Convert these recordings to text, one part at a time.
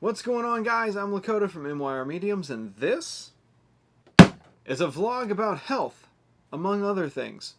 What's going on, guys? I'm Lakota from MYR Mediums, and this is a vlog about health, among other things.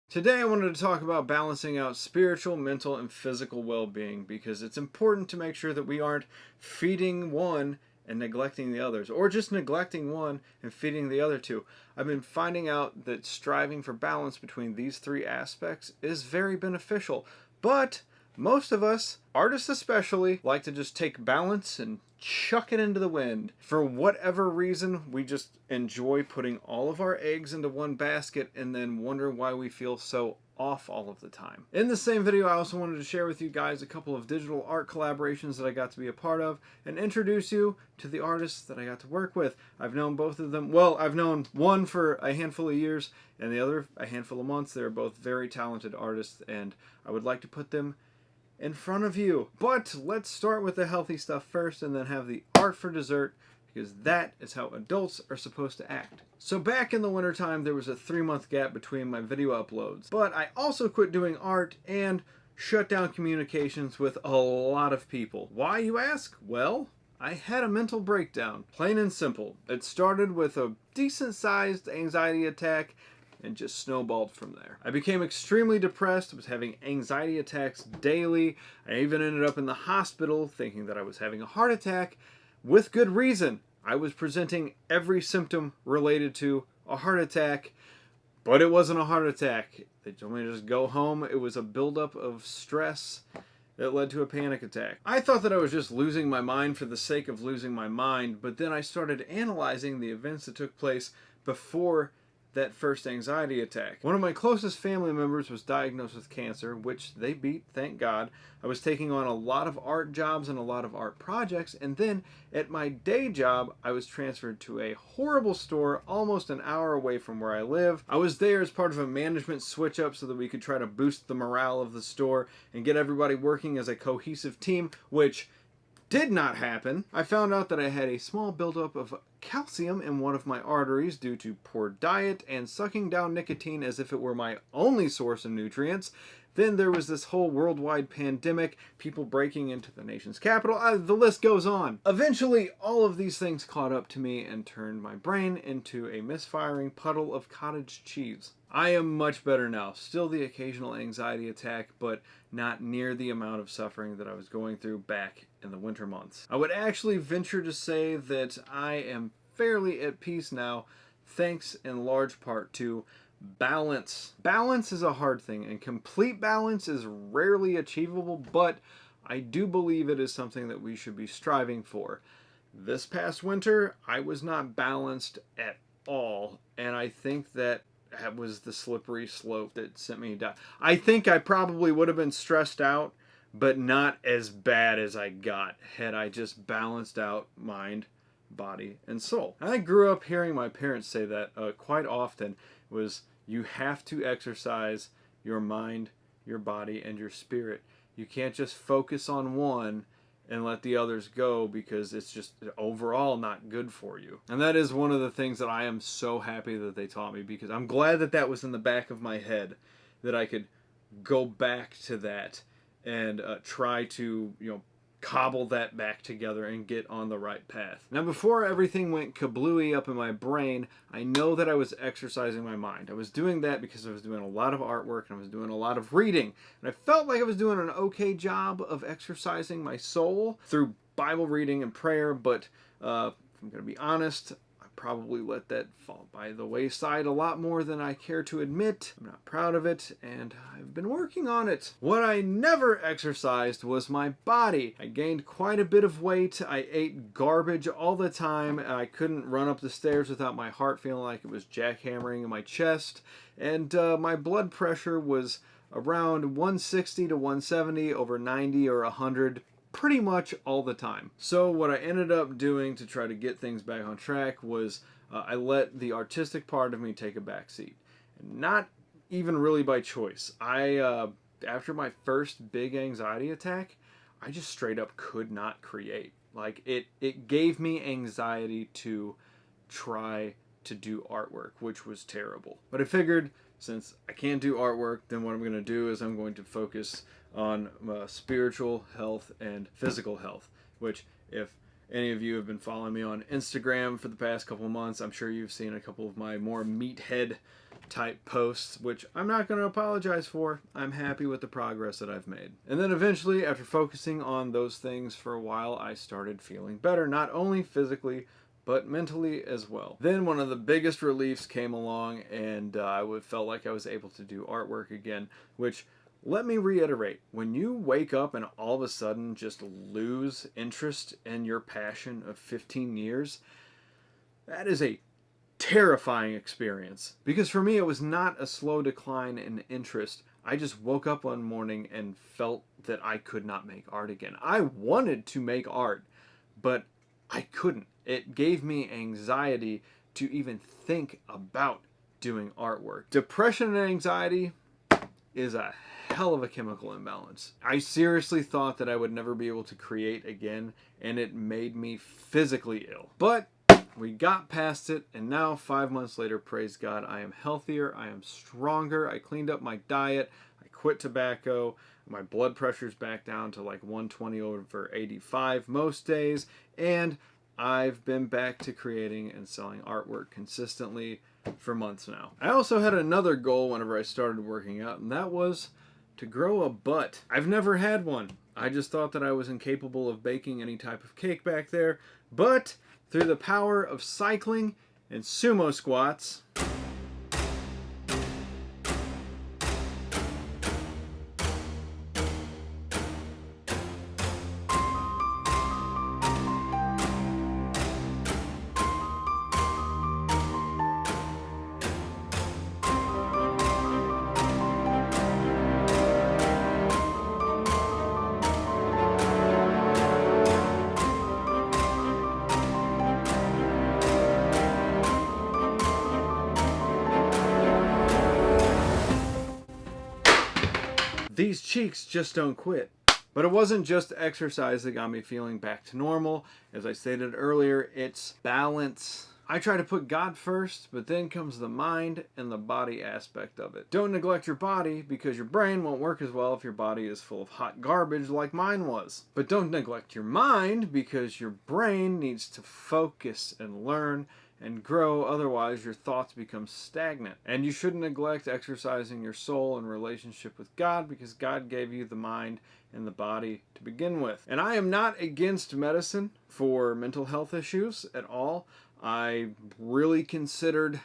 Today I wanted to talk about balancing out spiritual, mental, and physical well-being because it's important to make sure that we aren't feeding one and neglecting the others, or just neglecting one and feeding the other two. I've been finding out that striving for balance between these three aspects is very beneficial, but most of us, artists especially, like to just take balance and chuck it into the wind. For whatever reason, we just enjoy putting all of our eggs into one basket and then wonder why we feel so off all of the time. In the same video, I also wanted to share with you guys a couple of digital art collaborations that I got to be a part of and introduce you to the artists that I got to work with. I've known both of them, well, I've known one for a handful of years and the other a handful of months. They're both very talented artists and I would like to put them in front of you. But let's start with the healthy stuff first and then have the art for dessert, because that is how adults are supposed to act. So back in the wintertime, there was a 3-month gap between my video uploads, but I also quit doing art and shut down communications with a lot of people. Why, you ask? Well, I had a mental breakdown, plain and simple. It started with a decent-sized anxiety attack and just snowballed from there. I became extremely depressed, was having anxiety attacks daily. I even ended up in the hospital thinking that I was having a heart attack with good reason. I was presenting every symptom related to a heart attack, but it wasn't a heart attack. They told me to just go home. It was a buildup of stress that led to a panic attack. I thought that I was just losing my mind for the sake of losing my mind, but then I started analyzing the events that took place before that first anxiety attack. One of my closest family members was diagnosed with cancer, which they beat, thank God. I was taking on a lot of art jobs and a lot of art projects, and then at my day job, I was transferred to a horrible store almost an hour away from where I live. I was there as part of a management switch up so that we could try to boost the morale of the store and get everybody working as a cohesive team, which did not happen. I found out that I had a small buildup of calcium in one of my arteries due to poor diet and sucking down nicotine as if it were my only source of nutrients. Then there was this whole worldwide pandemic, people breaking into the nation's capital, the list goes on. Eventually, all of these things caught up to me and turned my brain into a misfiring puddle of cottage cheese. I am much better now. Still the occasional anxiety attack, but not near the amount of suffering that I was going through back in the winter months. I would actually venture to say that I am fairly at peace now, thanks in large part to balance. Balance is a hard thing, and complete balance is rarely achievable, but I do believe it is something that we should be striving for. This past winter, I was not balanced at all, and I think that was the slippery slope that sent me down. I think I probably would have been stressed out, but not as bad as I got had I just balanced out mind, body, and soul. I grew up hearing my parents say that quite often, was you have to exercise your mind, your body, and your spirit. You can't just focus on one and let the others go because it's just overall not good for you. And that is one of the things that I am so happy that they taught me, because I'm glad that that was in the back of my head, that I could go back to that and try to, cobble that back together and get on the right path. Now, before everything went kablooey up in my brain, I know that I was exercising my mind. I was doing that because I was doing a lot of artwork and I was doing a lot of reading. And I felt like I was doing an okay job of exercising my soul through Bible reading and prayer, but if I'm going to be honest, probably let that fall by the wayside a lot more than I care to admit. I'm not proud of it, and I've been working on it. What I never exercised was my body. I gained quite a bit of weight. I ate garbage all the time. I couldn't run up the stairs without my heart feeling like it was jackhammering in my chest, and my blood pressure was around 160 to 170 over 90 or 100 pretty much all the time. So what I ended up doing to try to get things back on track was I let the artistic part of me take a back seat. Not even really by choice. After my first big anxiety attack, I just straight up could not create. Like it gave me anxiety to try to do artwork, which was terrible. But I figured since I can't do artwork, then what I'm going to do is I'm going to focus on spiritual health and physical health, which, if any of you have been following me on Instagram for the past couple of months, I'm sure you've seen a couple of my more meathead type posts, which I'm not going to apologize for. I'm happy with the progress that I've made. And then eventually, after focusing on those things for a while, I started feeling better, not only physically, but mentally as well. Then one of the biggest reliefs came along, and I felt like I was able to do artwork again, which, let me reiterate, when you wake up and all of a sudden just lose interest in your passion of 15 years, that is a terrifying experience. Because for me, it was not a slow decline in interest. I just woke up one morning and felt that I could not make art again. I wanted to make art, but I couldn't. It gave me anxiety to even think about doing artwork. Depression and anxiety is a hell of a chemical imbalance. I seriously thought that I would never be able to create again, and it made me physically ill. But we got past it, and now 5 months later, praise God, I am healthier, I am stronger, I cleaned up my diet, I quit tobacco, my blood pressure's back down to like 120/85 most days, and I've been back to creating and selling artwork consistently for months now. I also had another goal whenever I started working out, and that was to grow a butt. I've never had one. I just thought that I was incapable of baking any type of cake back there, but through the power of cycling and sumo squats, these cheeks just don't quit. But it wasn't just exercise that got me feeling back to normal. As I stated earlier, it's balance. I try to put God first, but then comes the mind and the body aspect of it. Don't neglect your body, because your brain won't work as well if your body is full of hot garbage like mine was. But don't neglect your mind, because your brain needs to focus and learn and grow, otherwise your thoughts become stagnant. And you shouldn't neglect exercising your soul in relationship with God, because God gave you the mind and the body to begin with. And I am not against medicine for mental health issues at all. I really considered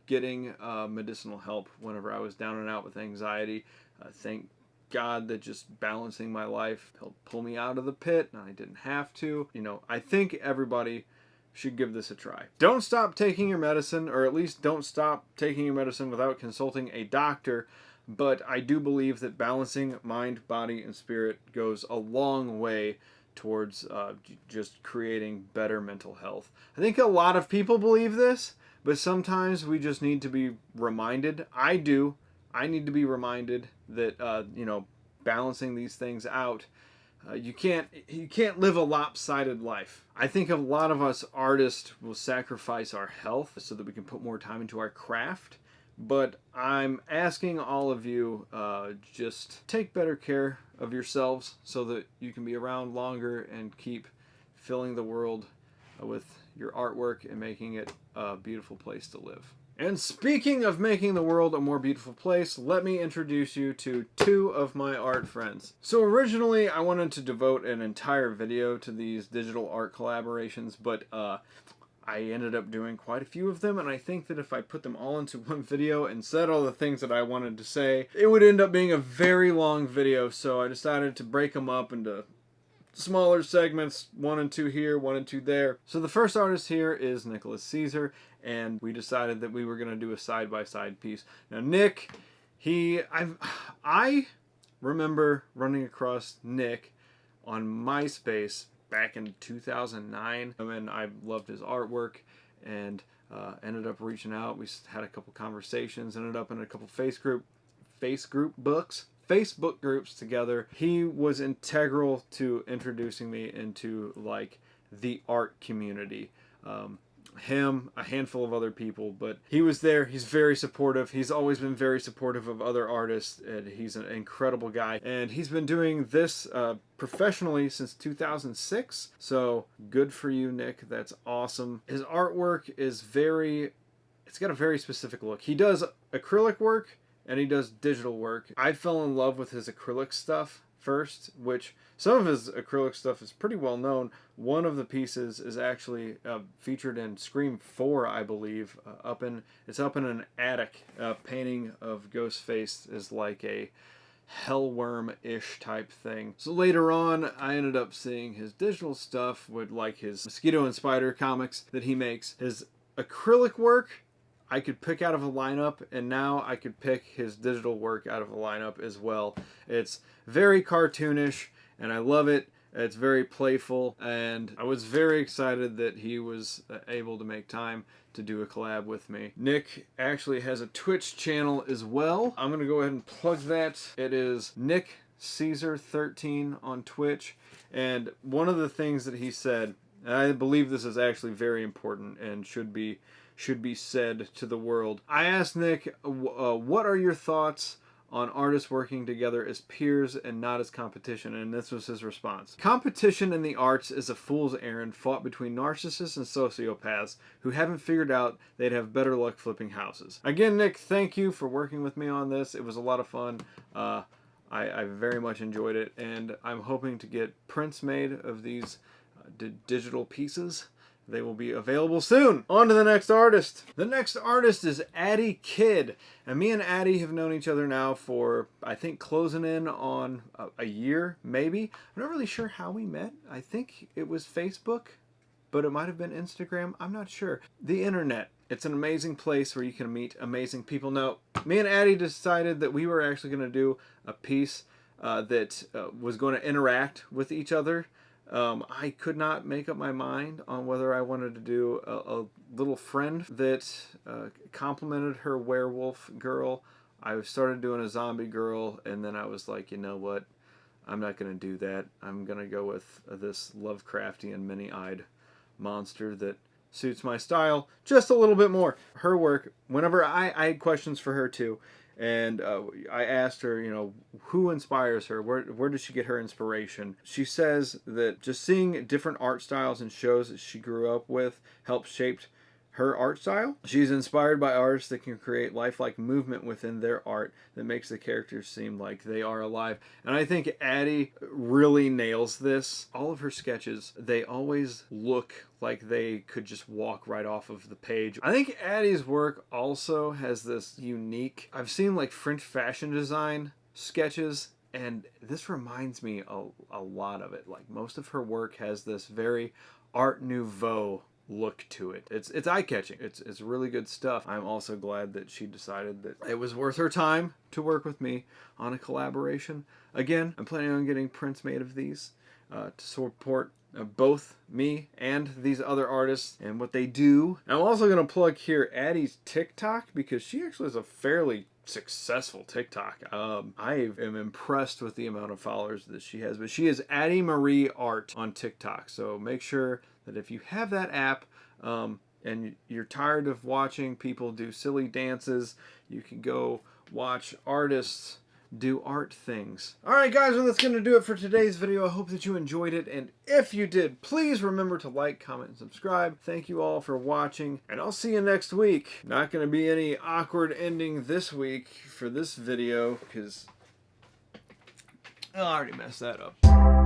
getting medicinal help whenever I was down and out with anxiety. Thank God that just balancing my life helped pull me out of the pit, and I didn't have to. I think everybody should give this a try. Don't stop taking your medicine, or at least don't stop taking your medicine without consulting a doctor. But I do believe that balancing mind, body, and spirit goes a long way towards just creating better mental health. I think a lot of people believe this, but sometimes we just need to be reminded. I do. I need to be reminded that balancing these things out. You can't live a lopsided life. I think a lot of us artists will sacrifice our health so that we can put more time into our craft. But I'm asking all of you, just take better care of yourselves so that you can be around longer and keep filling the world with your artwork and making it a beautiful place to live. And speaking of making the world a more beautiful place, let me introduce you to two of my art friends. So originally I wanted to devote an entire video to these digital art collaborations, but I ended up doing quite a few of them, and I think that if I put them all into one video and said all the things that I wanted to say, it would end up being a very long video, so I decided to break them up into smaller segments, 1 and 2 here, 1 and 2 there. So the first artist here is Nicolas Caesar, and we decided that we were going to do a side-by-side piece. Now Nick, I remember running across Nick on MySpace back in 2009, and I loved his artwork, and ended up reaching out. We had a couple conversations, ended up in a couple Facebook groups together. He was integral to introducing me into like the art community. him, a handful of other people, but he was there. He's very supportive. He's always been very supportive of other artists, and he's an incredible guy. And he's been doing this professionally since 2006, so good for you, Nick. That's awesome. His artwork is it's got a very specific look. He does acrylic work and he does digital work. I fell in love with his acrylic stuff first, which some of his acrylic stuff is pretty well known. One of the pieces is actually featured in Scream 4, I believe. It's up in an attic. Painting of Ghostface is like a hellworm-ish type thing. So later on, I ended up seeing his digital stuff with like his mosquito and spider comics that he makes. His acrylic work I could pick out of a lineup, and now I could pick his digital work out of a lineup as well. It's very cartoonish, and I love it. It's very playful, and I was very excited that he was able to make time to do a collab with me. Nick actually has a Twitch channel as well. I'm going to go ahead and plug that. It is Nick Caesar 13 on Twitch, and one of the things that he said, and I believe this is actually very important and should be said to the world. I asked Nick, what are your thoughts on artists working together as peers and not as competition? And this was his response. Competition in the arts is a fool's errand fought between narcissists and sociopaths who haven't figured out they'd have better luck flipping houses. Again, Nick, thank you for working with me on this. It was a lot of fun. I very much enjoyed it, and I'm hoping to get prints made of these digital pieces. They will be available soon. On to the next artist. The next artist is Addie Kid. And me and Addie have known each other now for, I think, closing in on a year, maybe. I'm not really sure how we met. I think it was Facebook, but it might have been Instagram. I'm not sure. The internet. It's an amazing place where you can meet amazing people. Now, me and Addie decided that we were actually going to do a piece that was going to interact with each other. I could not make up my mind on whether I wanted to do a little friend that complimented her werewolf girl. I started doing a zombie girl, and then I was like, you know what? I'm not going to do that. I'm going to go with this Lovecraftian many-eyed monster that suits my style just a little bit more. Her work, whenever I had questions for her too, and I asked her, you know, who inspires her? Where does she get her inspiration? She says that just seeing different art styles and shows that she grew up with helped shape her art style. She's inspired by artists that can create lifelike movement within their art that makes the characters seem like they are alive. And I think Addie really nails this. All of her sketches, they always look like they could just walk right off of the page. I think Addie's work also has this unique, I've seen like French fashion design sketches, and this reminds me a lot of it. Like most of her work has this very Art Nouveau look to it. It's eye-catching. It's really good stuff. I'm also glad that she decided that it was worth her time to work with me on a collaboration. Again, I'm planning on getting prints made of these to support both me and these other artists and what they do. And I'm also going to plug here Addie's TikTok, because she actually has a fairly successful TikTok. I am impressed with the amount of followers that she has, but she is Addie Marie Art on TikTok. So make sure that if you have that app and you're tired of watching people do silly dances, you can go watch artists do art things. Alright guys, well that's going to do it for today's video. I hope that you enjoyed it, and if you did, please remember to like, comment, and subscribe. Thank you all for watching, and I'll see you next week. Not going to be any awkward ending this week for this video, because I already messed that up.